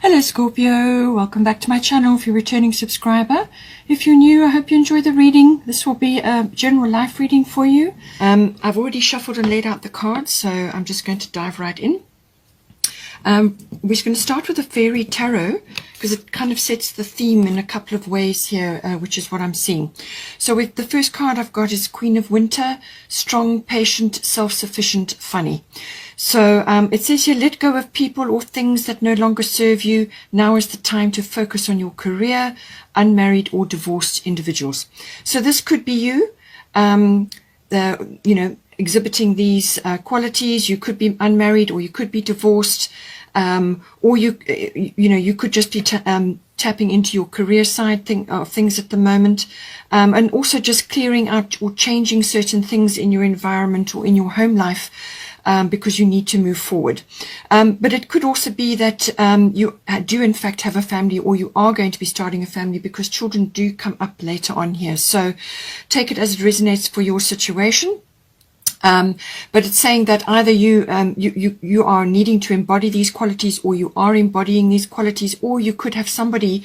Hello Scorpio, welcome back to my channel if you're a returning subscriber. If you're new, I hope you enjoy the reading. This will be a general life reading for you. I've already shuffled and laid out the cards, so I'm just going to dive right in. We're going to start with the Fairy Tarot because it kind of sets the theme in a couple of ways here, which is what I'm seeing. So with the first card I've got is Queen of Winter, strong, patient, self-sufficient, funny. So it says here, let go of people or things that no longer serve you. Now is the time to focus on your career, unmarried or divorced individuals. So this could be you, exhibiting these qualities. You could be unmarried or you could be divorced, or you could just be tapping into your career side of things at the moment, and also just clearing out or changing certain things in your environment or in your home life, because you need to move forward. But it could also be that you do in fact have a family, or you are going to be starting a family, because children do come up later on here. So take it as it resonates for your situation. But it's saying that either you are needing to embody these qualities, or you are embodying these qualities, or you could have somebody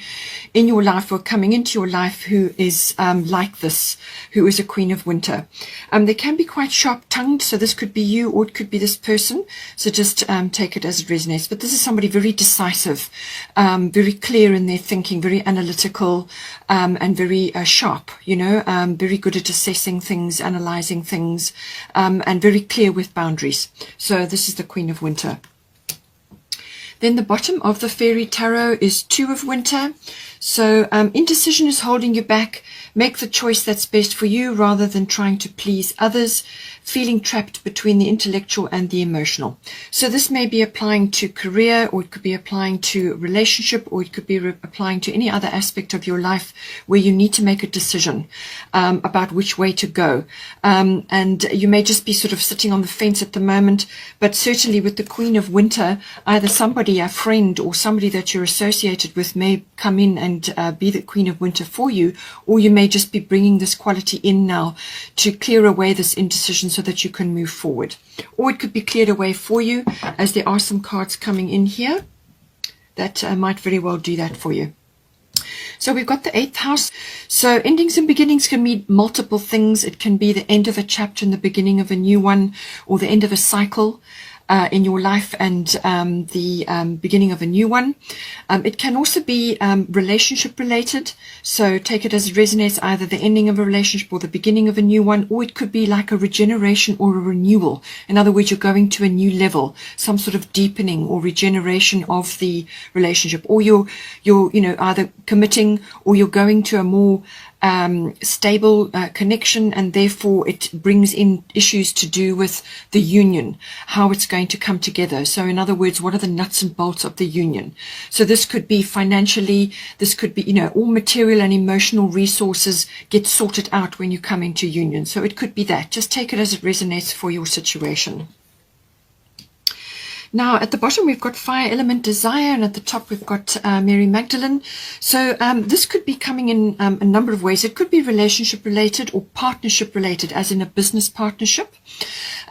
in your life or coming into your life who is like this, who is a Queen of Winter. They can be quite sharp-tongued, so this could be you or it could be this person. So just take it as it resonates. But this is somebody very decisive, very clear in their thinking, very analytical, and very sharp, very good at assessing things, analyzing things, and very clear with boundaries. So this is the Queen of Winter. Then the bottom of the Fairy Tarot is Two of Winter. So indecision is holding you back. Make the choice that's best for you rather than trying to please others. Feeling trapped between the intellectual and the emotional. So this may be applying to career, or it could be applying to relationship, or it could be applying to any other aspect of your life where you need to make a decision about which way to go. And you may just be sort of sitting on the fence at the moment, but certainly with the Queen of Winter, either somebody, a friend, or somebody that you're associated with may come in and be the Queen of Winter for you, or you may just be bringing this quality in now to clear away this indecision so that you can move forward. Or it could be cleared away for you, as there are some cards coming in here that might very well do that for you. So we've got the 8th house. So endings and beginnings can mean multiple things. It can be the end of a chapter and the beginning of a new one, or the end of a cycle in your life and the beginning of a new one. It can also be relationship related, so take it as it resonates, either the ending of a relationship or the beginning of a new one, or it could be like a regeneration or a renewal. In other words, you're going to a new level, some sort of deepening or regeneration of the relationship, or you're either committing, or you're going to a more stable connection, and therefore it brings in issues to do with the union, how it's going to come together. So in other words, what are the nuts and bolts of the union? So this could be financially, this could be, all material and emotional resources get sorted out when you come into union. So it could be that. Just take it as it resonates for your situation. Now, at the bottom, we've got Fire Element Desire, and at the top, we've got Mary Magdalene. So this could be coming in a number of ways. It could be relationship related or partnership related, as in a business partnership.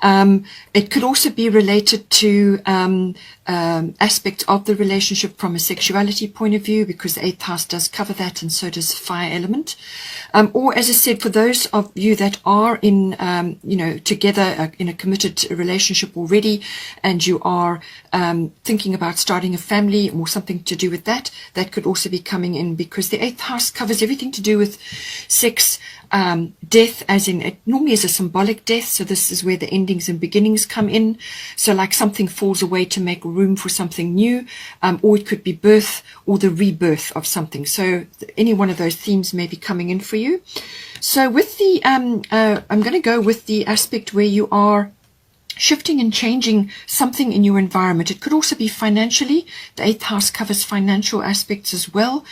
It could also be related to aspects of the relationship from a sexuality point of view, because the 8th house does cover that, and so does Fire Element. Or, as I said, for those of you that are in, together in a committed relationship already, and you are thinking about starting a family or something to do with that, that could also be coming in, because the 8th house covers everything to do with sex, death, as in it normally is a symbolic death. So this is where the endings and beginnings come in. So like something falls away to make room for something new, or it could be birth or the rebirth of something. So any one of those themes may be coming in for you. So with the I'm going to go with the aspect where you are shifting and changing something in your environment. It could also be financially. The 8th house covers financial aspects as well.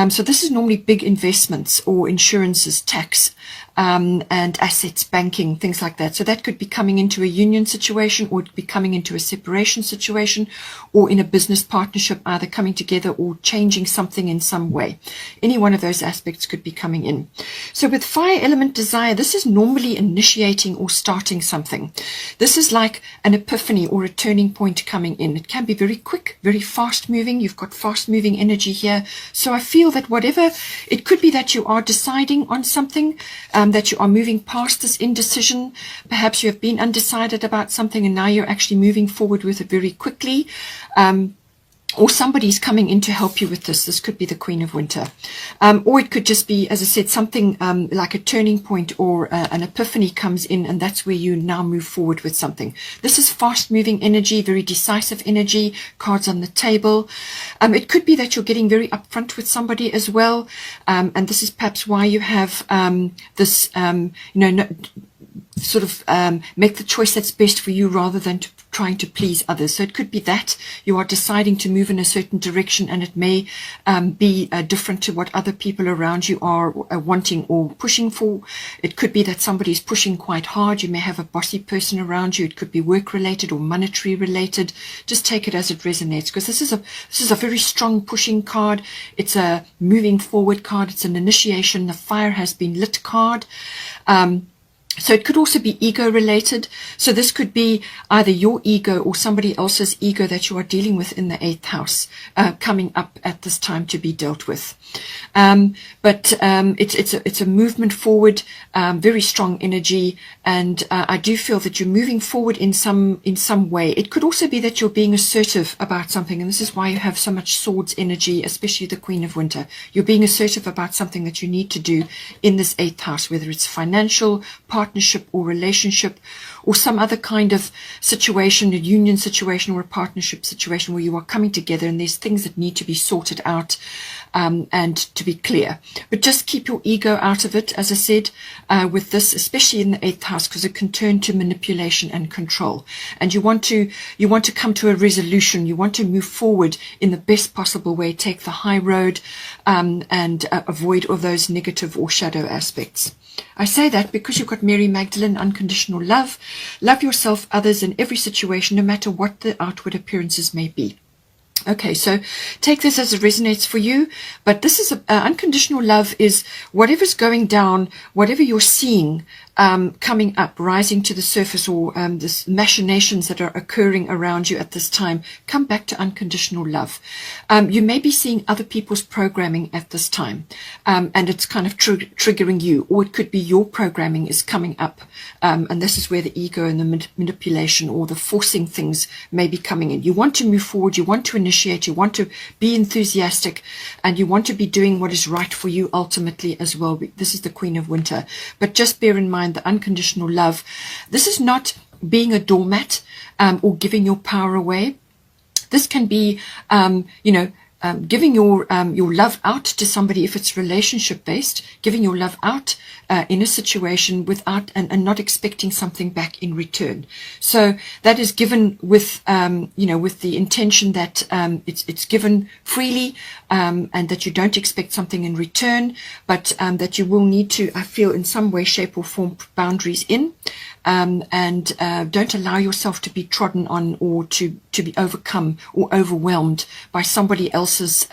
So this is normally big investments or insurances, tax, and assets, banking, things like that. So that could be coming into a union situation, or it could be coming into a separation situation, or in a business partnership, either coming together or changing something in some way. Any one of those aspects could be coming in. So with fire element desire, this is normally initiating or starting something. This is like an epiphany or a turning point coming in. It can be very quick, very fast moving. You've got fast moving energy here. So I feel that whatever, it could be that you are deciding on something, that you are moving past this indecision. Perhaps you have been undecided about something and now you're actually moving forward with it very quickly. Or somebody's coming in to help you with this. This could be the Queen of Winter. Or it could just be, as I said, something like a turning point or an epiphany comes in, and that's where you now move forward with something. This is fast-moving energy, very decisive energy, cards on the table. It could be that you're getting very upfront with somebody as well, and this is perhaps why you have this, sort of make the choice that's best for you rather than trying to please others. So it could be that you are deciding to move in a certain direction, and it may be different to what other people around you are wanting or pushing for. It could be that somebody is pushing quite hard. You may have a bossy person around you. It could be work related or monetary related. Just take it as it resonates, because this is a very strong pushing card. It's a moving forward card. It's an initiation. The fire has been lit card. So it could also be ego related. So this could be either your ego or somebody else's ego that you are dealing with in the 8th house, coming up at this time to be dealt with. But it's a movement forward, very strong energy, and I do feel that you're moving forward in some way. It could also be that you're being assertive about something, and this is why you have so much swords energy, especially the Queen of Winter. You're being assertive about something that you need to do in this 8th house, whether it's financial, partnership or relationship, or some other kind of situation, a union situation or a partnership situation where you are coming together and there's things that need to be sorted out and to be clear. But just keep your ego out of it, as I said, with this, especially in the 8th house, because it can turn to manipulation and control. And you want to come to a resolution. You want to move forward in the best possible way, take the high road, and avoid all those negative or shadow aspects. I say that because you've got Mary Magdalene, unconditional love. Love yourself, others, in every situation, no matter what the outward appearances may be. Okay, so take this as it resonates for you, but this is unconditional love is whatever's going down, whatever you're seeing coming up, rising to the surface, or this machinations that are occurring around you at this time, come back to unconditional love. You may be seeing other people's programming at this time, and it's kind of triggering you, or it could be your programming is coming up, and this is where the ego and the manipulation or the forcing things may be coming in. You want to move forward, you want to initiate, you want to be enthusiastic, and you want to be doing what is right for you ultimately as well. This is the Queen of Winter, but just bear in mind the unconditional love. This is not being a doormat or giving your power away. This can be, giving your love out to somebody if it's relationship based, giving your love out in a situation without and not expecting something back in return. So that is given with with the intention that it's given freely, and that you don't expect something in return, but that you will need to, I feel, in some way, shape or form, boundaries in. And don't allow yourself to be trodden on or to be overcome or overwhelmed by somebody else's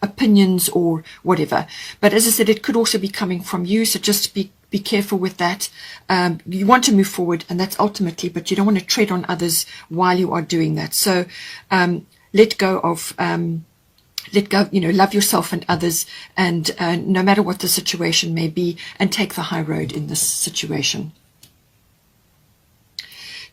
opinions or whatever. But as I said, it could also be coming from you, so just be careful with that. You want to move forward, and that's ultimately, but you don't want to tread on others while you are doing that. So let go, love yourself and others, and no matter what the situation may be, and take the high road in this situation.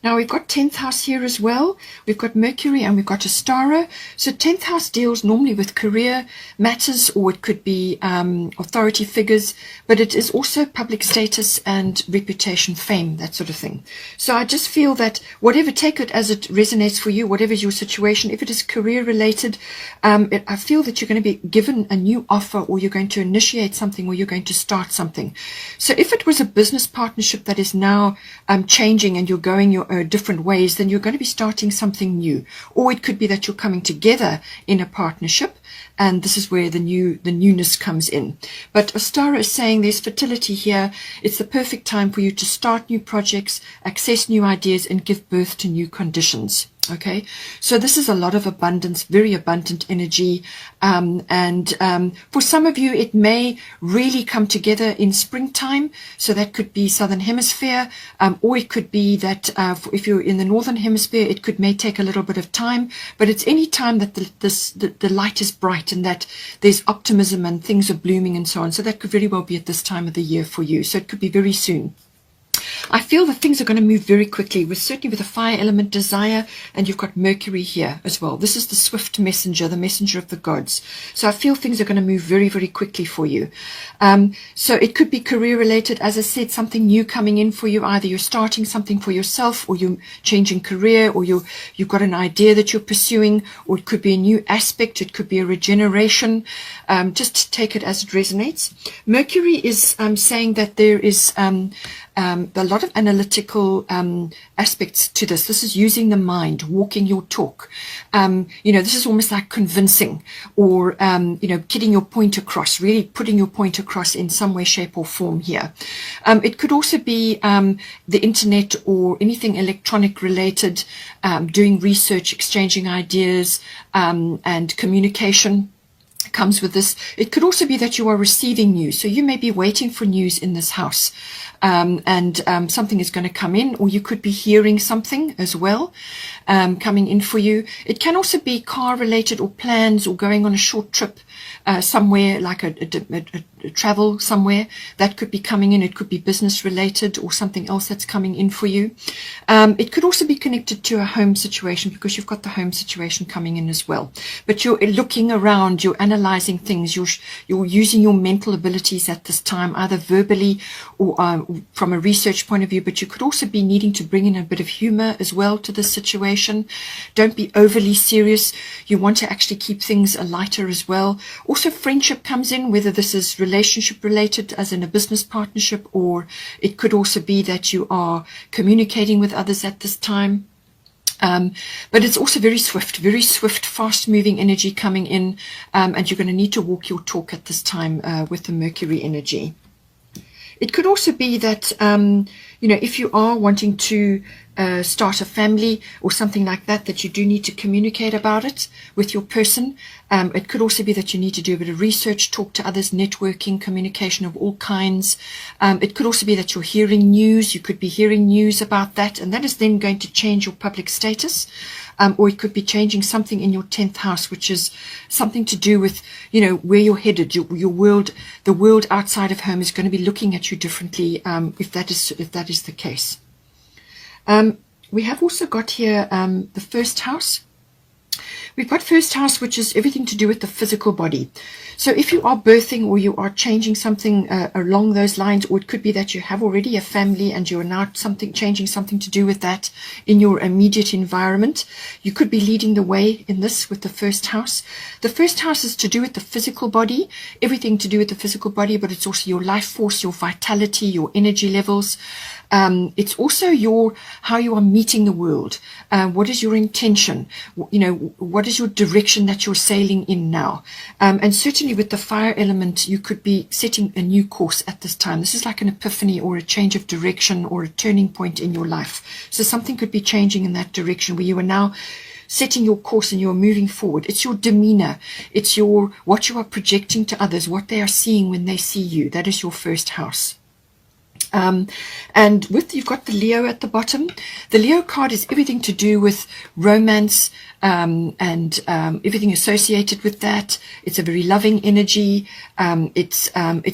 Now we've got 10th house here as well. We've got Mercury and we've got Astara. So 10th house deals normally with career matters, or it could be authority figures, but it is also public status and reputation, fame, that sort of thing. So I just feel that whatever, take it as it resonates for you, whatever is your situation. If it is career related, I feel that you're going to be given a new offer, or you're going to initiate something, or you're going to start something. So if it was a business partnership that is now changing and you're going your own different ways, then you're going to be starting something new. Or it could be that you're coming together in a partnership, and this is where the newness comes in. But Ostara is saying there's fertility here. It's the perfect time for you to start new projects, access new ideas, and give birth to new conditions. Okay, so this is a lot of abundance, very abundant energy, and for some of you it may really come together in springtime, so that could be southern hemisphere, or it could be that if you're in the northern hemisphere, it may take a little bit of time, but it's any time that the light is bright and that there's optimism and things are blooming and so on. So that could very well be at this time of the year for you, so it could be very soon. I feel that things are going to move very quickly, certainly with the fire element desire, and you've got Mercury here as well. This is the swift messenger, the messenger of the gods. So I feel things are going to move very, very quickly for you. So it could be career related. As I said, something new coming in for you. Either you're starting something for yourself, or you're changing career, or you've got an idea that you're pursuing, or it could be a new aspect. It could be a regeneration. Just take it as it resonates. Mercury is saying that there is a lot of analytical aspects to this. This is using the mind, walking your talk. This is almost like convincing, or getting your point across, really putting your point across in some way, shape, or form here. It could also be the internet or anything electronic related, doing research, exchanging ideas, and communication comes with this. It could also be that you are receiving news. So you may be waiting for news in this house, and something is going to come in, or you could be hearing something as well coming in for you. It can also be car related, or plans, or going on a short trip somewhere, like a travel somewhere that could be coming in. It could be business related, or something else that's coming in for you. It could also be connected to a home situation, because you've got the home situation coming in as well. But you're looking around, you're analyzing things, you're using your mental abilities at this time, either verbally or from a research point of view. But you could also be needing to bring in a bit of humor as well to this situation. Don't be overly serious. You want to actually keep things lighter as well. Also, friendship comes in, whether this is relationship related, as in a business partnership, or it could also be that you are communicating with others at this time. But it's also very swift, fast moving energy coming in, and you're going to need to walk your talk at this time with the Mercury energy. It could also be that, if you are wanting to start a family or something like that, that you do need to communicate about it with your person. It could also be that you need to do a bit of research, talk to others, networking, communication of all kinds. It could also be that you're hearing news. You could be hearing news about that, and that is then going to change your public status. Or it could be changing something in your 10th house, which is something to do with, where you're headed. Your world, the world outside of home is going to be looking at you differently, if that is the case. We have also got here the first house. We've got first house, which is everything to do with the physical body. So if you are birthing, or you are changing something along those lines, or it could be that you have already a family and you're now changing something to do with that in your immediate environment, you could be leading the way in this with the first house. The first house is to do with the physical body, everything to do with the physical body, but it's also your life force, your vitality, your energy levels. It's also how you are meeting the world. What is your intention? What is your direction that you're sailing in now? And certainly with the fire element, you could be setting a new course at this time. This is like an epiphany, or a change of direction, or a turning point in your life. So something could be changing in that direction, where you are now setting your course and you're moving forward. It's your demeanor. It's what you are projecting to others, what they are seeing when they see you. That is your first house. And you've got the Leo at the bottom. The Leo card is everything to do with romance, and everything associated with that. It's a very loving energy. It's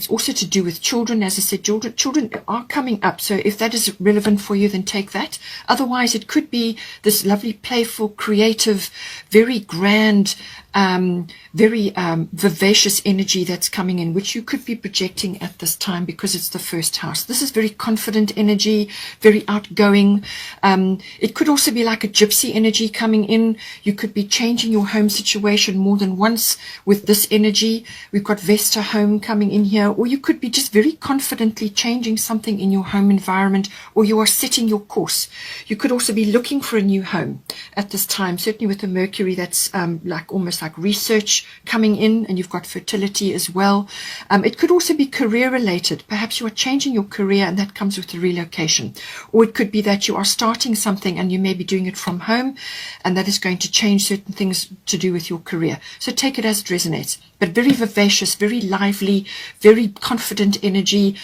also to do with children. As I said, children are coming up. So if that is relevant for you, then take that. Otherwise, it could be this lovely, playful, creative, very grand, very vivacious energy that's coming in, which you could be projecting at this time, because it's the first house. This is very confident energy, very outgoing. It could also be like a gypsy energy coming in. You could be changing your home situation more than once with this energy. We've got Vesta home coming in here, or you could be just very confidently changing something in your home environment, or you are setting your course. You could also be looking for a new home at this time, certainly with the Mercury, that's like almost like research coming in, and you've got fertility as well. It could also be career related. Perhaps you are changing your career, and that comes with the relocation. Or it could be that you are starting something and you may be doing it from home, and that is going to change certain things to do with your career. So take it as it resonates. But very vivacious, very lively, very confident energy.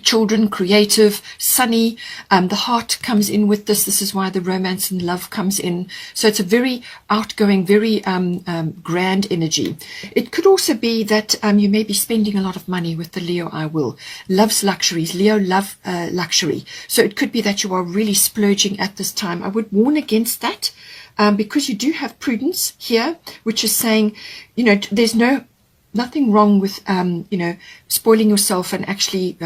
Children, creative, sunny. The heart comes in with this. This is why the romance and love comes in. So it's a very outgoing, very grand energy. It could also be that you may be spending a lot of money with the Leo I will. Loves luxuries. Leo love luxury. So it could be that you are really splurging at this time. I would warn against that because you do have prudence here, which is saying, you know, there's nothing wrong with, you know, spoiling yourself and actually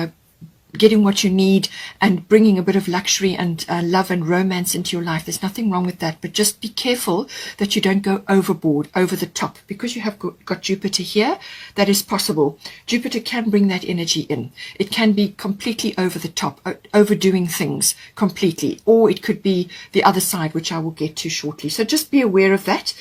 getting what you need and bringing a bit of luxury and love and romance into your life. There's nothing wrong with that, but just be careful that you don't go overboard, over the top, because you have got Jupiter here. That is possible. Jupiter can bring that energy in. It can be completely over the top, overdoing things completely, or it could be the other side, which I will get to shortly. So just be aware of that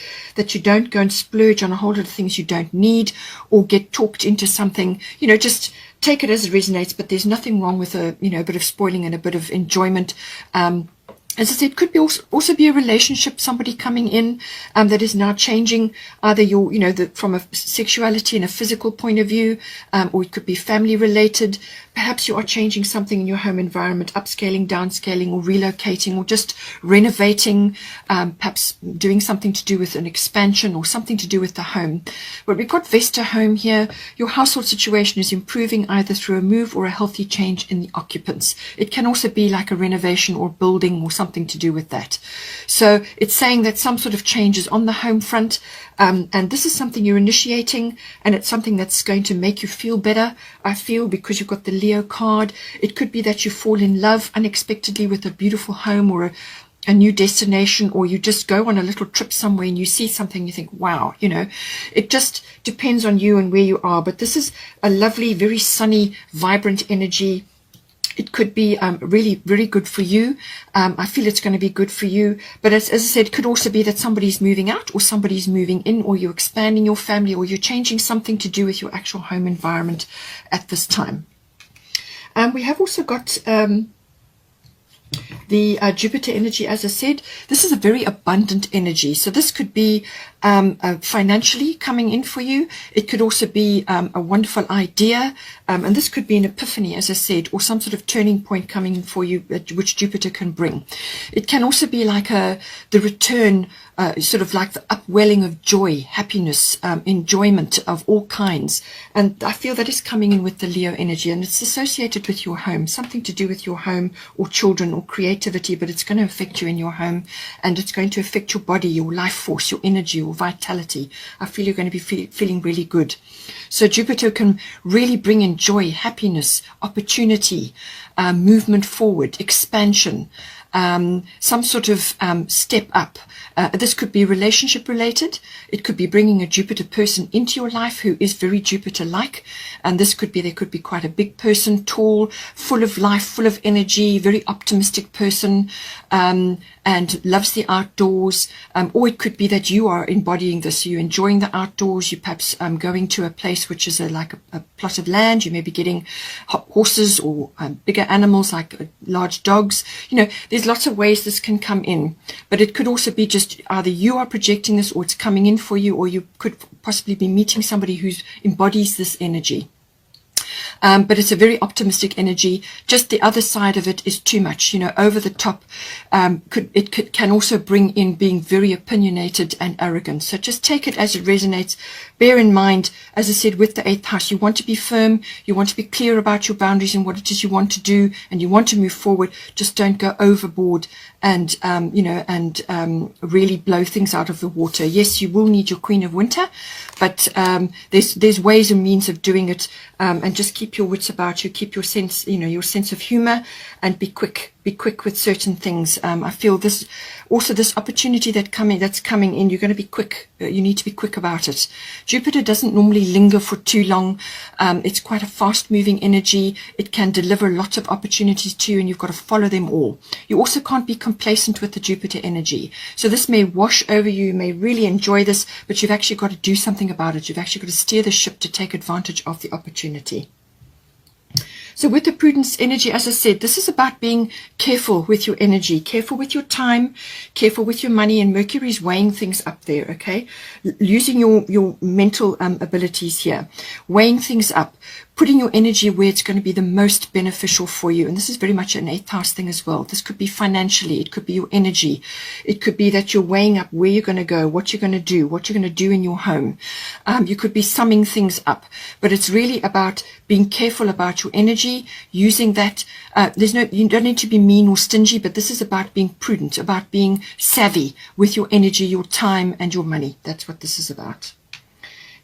you don't go and splurge on a whole lot of things you don't need, or get talked into something. You know, just take it as it resonates, but there's nothing wrong with a bit of spoiling and a bit of enjoyment. As I said, it could be also be a relationship, somebody coming in that is now changing either your, from a sexuality and a physical point of view, or it could be family related. Perhaps you are changing something in your home environment, upscaling, downscaling, or relocating, or just renovating, perhaps doing something to do with an expansion or something to do with the home. But we've got Vesta home here. Your household situation is improving either through a move or a healthy change in the occupants. It can also be like a renovation or building or something to do with that. So it's saying that some sort of change is on the home front, and this is something you're initiating, and it's something that's going to make you feel better, I feel, because you've got the Leo card. It could be that you fall in love unexpectedly with a beautiful home or a new destination, or you just go on a little trip somewhere and you see something, you think, wow, it just depends on you and where you are. But this is a lovely, very sunny, vibrant energy. It could be really very good for you. I feel it's going to be good for you. But as I said, it could also be that somebody's moving out or somebody's moving in, or you're expanding your family, or you're changing something to do with your actual home environment at this time. We have also got the Jupiter energy. As I said, this is a very abundant energy. So this could be financially coming in for you. It could also be a wonderful idea, and this could be an epiphany, as I said, or some sort of turning point coming in for you, which Jupiter can bring. It can also be like the return, sort of like the upwelling of joy, happiness, enjoyment of all kinds. And I feel that is coming in with the Leo energy, and it's associated with your home, something to do with your home or children or creativity, but it's going to affect you in your home, and it's going to affect your body, your life force, your energy, your vitality. I feel you're going to be feeling really good. So Jupiter can really bring in joy, happiness, opportunity, movement forward, expansion, some sort of step up. This could be relationship related. It could be bringing a Jupiter person into your life who is very Jupiter-like. And this could be, there could be quite a big person, tall, full of life, full of energy, very optimistic person, and loves the outdoors. Or it could be that you are embodying this. You're enjoying the outdoors. You're perhaps going to a place which is like a plot of land. You may be getting horses or bigger animals like large dogs. There's lots of ways this can come in. But it could also be just either you are projecting this, or it's coming in for you, or you could possibly be meeting somebody who embodies this energy. But it's a very optimistic energy. Just the other side of it is too much, over the top. Can also bring in being very opinionated and arrogant. So just take it as it resonates. Bear in mind, as I said, with the 8th house, you want to be firm. You want to be clear about your boundaries and what it is you want to do, and you want to move forward. Just don't go overboard and really blow things out of the water. Yes, you will need your Queen of Winter, but there's ways and means of doing it, and just keep your wits about you, keep your sense, your sense of humor, and be quick with certain things. I feel this opportunity that's coming in, you're going to be quick. You need to be quick about it. Jupiter doesn't normally linger for too long. It's quite a fast moving energy. It can deliver lots of opportunities to you, and you've got to follow them all. You also can't be complacent with the Jupiter energy. So this may wash over you. You may really enjoy this, but you've actually got to do something about it. You've actually got to steer the ship to take advantage of the opportunity. So with the prudence energy, as I said, this is about being careful with your energy, careful with your time, careful with your money, and Mercury is weighing things up there, okay? Using your mental abilities here, weighing things up, putting your energy where it's going to be the most beneficial for you. And this is very much an 8th house thing as well. This could be financially. It could be your energy. It could be that you're weighing up where you're going to go, what you're going to do, what you're going to do in your home. You could be summing things up. But it's really about being careful about your energy, using that. You don't need to be mean or stingy, but this is about being prudent, about being savvy with your energy, your time, and your money. That's what this is about.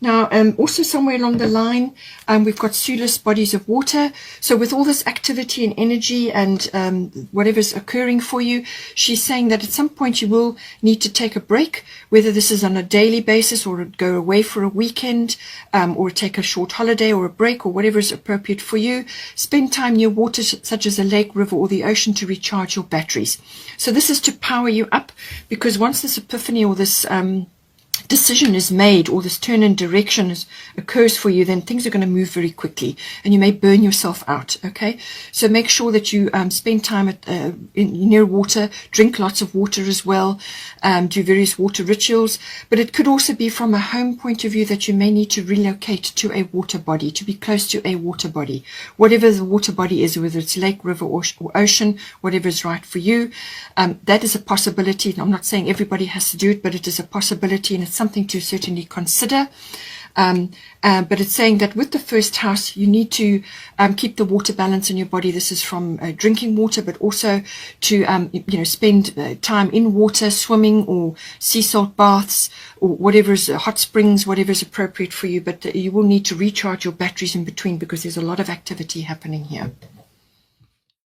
Now, also somewhere along the line, we've got Sulis, bodies of water. So with all this activity and energy and whatever's occurring for you, she's saying that at some point you will need to take a break, whether this is on a daily basis or go away for a weekend, or take a short holiday or a break, or whatever is appropriate for you. Spend time near water such as a lake, river, or the ocean to recharge your batteries. So this is to power you up, because once this epiphany or this decision is made, or this turn in direction occurs for you, then things are going to move very quickly and you may burn yourself out. Okay, so make sure that you spend time near water, drink lots of water as well, do various water rituals. But it could also be from a home point of view that you may need to relocate to a water body, to be close to a water body, whatever the water body is, whether it's lake, river, or ocean, whatever is right for you. That is a possibility. I'm not saying everybody has to do it, but it is a possibility, and it's something to certainly consider. But it's saying that with the first house, you need to keep the water balance in your body. This is from drinking water, but also to spend time in water, swimming or sea salt baths, or whatever is hot springs, whatever is appropriate for you. But you will need to recharge your batteries in between, because there's a lot of activity happening here.